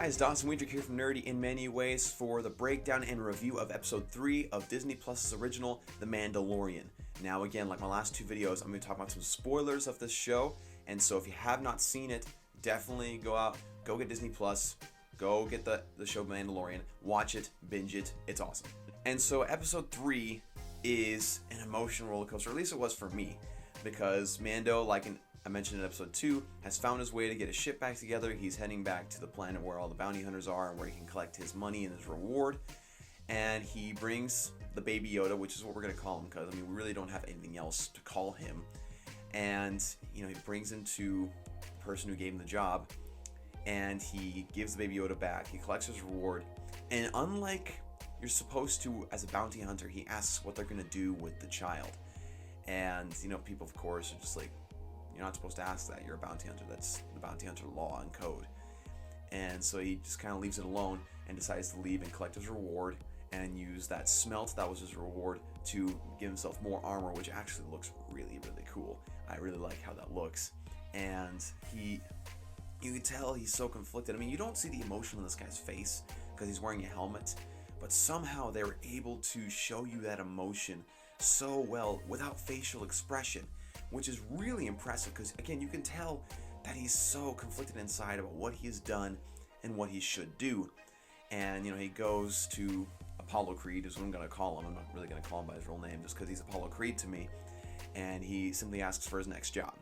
guys, Dawson Weidrich here from Nerdy in Many Ways for the breakdown and review of episode 3 of Disney Plus's original, The Mandalorian. Now again, like my last two videos, I'm going to talk about some spoilers of this show, and so if you have not seen it, definitely go out, go get Disney Plus, go get the show Mandalorian, watch it, binge it, it's awesome. And so episode 3 is an emotional roller coaster, or at least it was for me, because Mando, I mentioned in episode 2, has found his way to get his ship back together. He's heading back to the planet where all the bounty hunters are and where he can collect his money and his reward. And he brings the baby Yoda, which is what we're going to call him, because, I mean, we really don't have anything else to call him. And, you know, he brings him to the person who gave him the job, and he gives the baby Yoda back. He collects his reward. And unlike you're supposed to as a bounty hunter, he asks what they're going to do with the child. And, you know, people, of course, are just like, you're not supposed to ask that. You're a bounty hunter. That's the bounty hunter law and code. And so he just kind of leaves it alone and decides to leave and collect his reward and use that smelt that was his reward to give himself more armor, which actually looks really, really cool. I really like how that looks. And you can tell he's so conflicted. I mean, you don't see the emotion on this guy's face because he's wearing a helmet, but somehow they were able to show you that emotion so well without facial expression, which is really impressive because, again, you can tell that he's so conflicted inside about what he has done and what he should do. And, you know, he goes to Apollo Creed, is what I'm going to call him. I'm not really going to call him by his real name just because he's Apollo Creed to me. And he simply asks for his next job,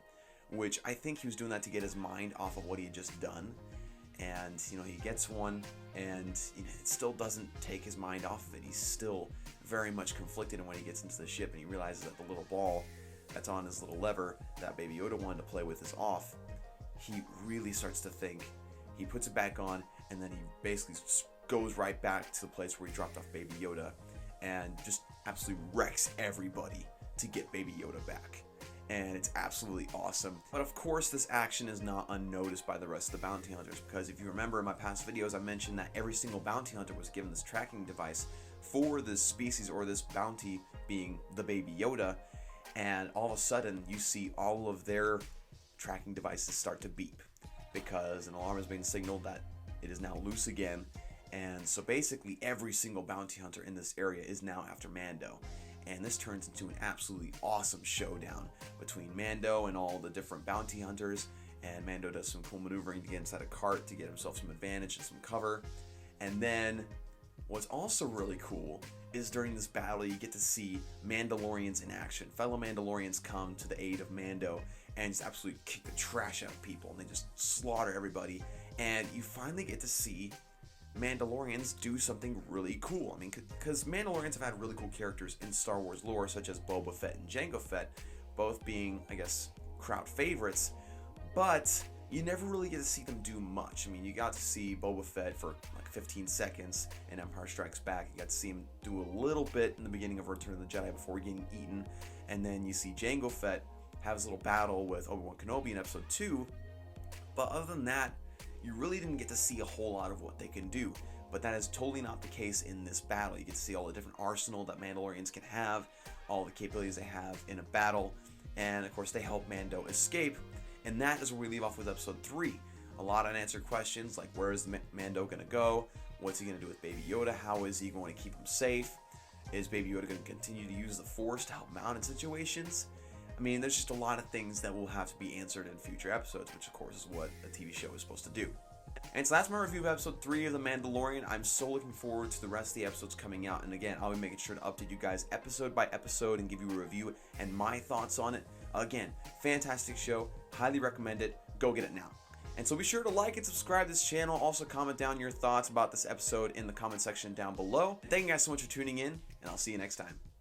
which I think he was doing that to get his mind off of what he had just done. And, you know, he gets one, and you know, it still doesn't take his mind off of it. He's still very much conflicted, and when he gets into the ship and he realizes that the little ball that's on his little lever that Baby Yoda wanted to play with is off, he really starts to think. He puts it back on, and then he basically goes right back to the place where he dropped off Baby Yoda and just absolutely wrecks everybody to get Baby Yoda back. And it's absolutely awesome. But of course, this action is not unnoticed by the rest of the bounty hunters, because if you remember in my past videos, I mentioned that every single bounty hunter was given this tracking device for this species or this bounty being the Baby Yoda. And all of a sudden, you see all of their tracking devices start to beep because an alarm has been signaled that it is now loose again. And so basically, every single bounty hunter in this area is now after Mando. And this turns into an absolutely awesome showdown between Mando and all the different bounty hunters. And Mando does some cool maneuvering to get inside a cart to get himself some advantage and some cover. And then what's also really cool is during this battle, you get to see Mandalorians in action. Fellow Mandalorians come to the aid of Mando and just absolutely kick the trash out of people. And they just slaughter everybody. And you finally get to see Mandalorians do something really cool. I mean, because Mandalorians have had really cool characters in Star Wars lore, such as Boba Fett and Jango Fett, both being, I guess, crowd favorites. But you never really get to see them do much. I mean, you got to see Boba Fett for like 15 seconds in Empire Strikes Back. You got to see him do a little bit in the beginning of Return of the Jedi before getting eaten. And then you see Jango Fett have his little battle with Obi-Wan Kenobi in episode 2. But other than that, you really didn't get to see a whole lot of what they can do. But that is totally not the case in this battle. You get to see all the different arsenal that Mandalorians can have, all the capabilities they have in a battle, and of course they help Mando escape. And that is where we leave off with episode 3. A lot of unanswered questions like, where is Mando going to go? What's he going to do with Baby Yoda? How is he going to keep him safe? Is Baby Yoda going to continue to use the Force to help him out in situations? I mean, there's just a lot of things that will have to be answered in future episodes, which of course is what a TV show is supposed to do. And so that's my review of episode 3 of The Mandalorian. I'm so looking forward to the rest of the episodes coming out. And again, I'll be making sure to update you guys episode by episode and give you a review and my thoughts on it. Again, fantastic show. Highly recommend it. Go get it now. And so be sure to like and subscribe to this channel. Also comment down your thoughts about this episode in the comment section down below. Thank you guys so much for tuning in, and I'll see you next time.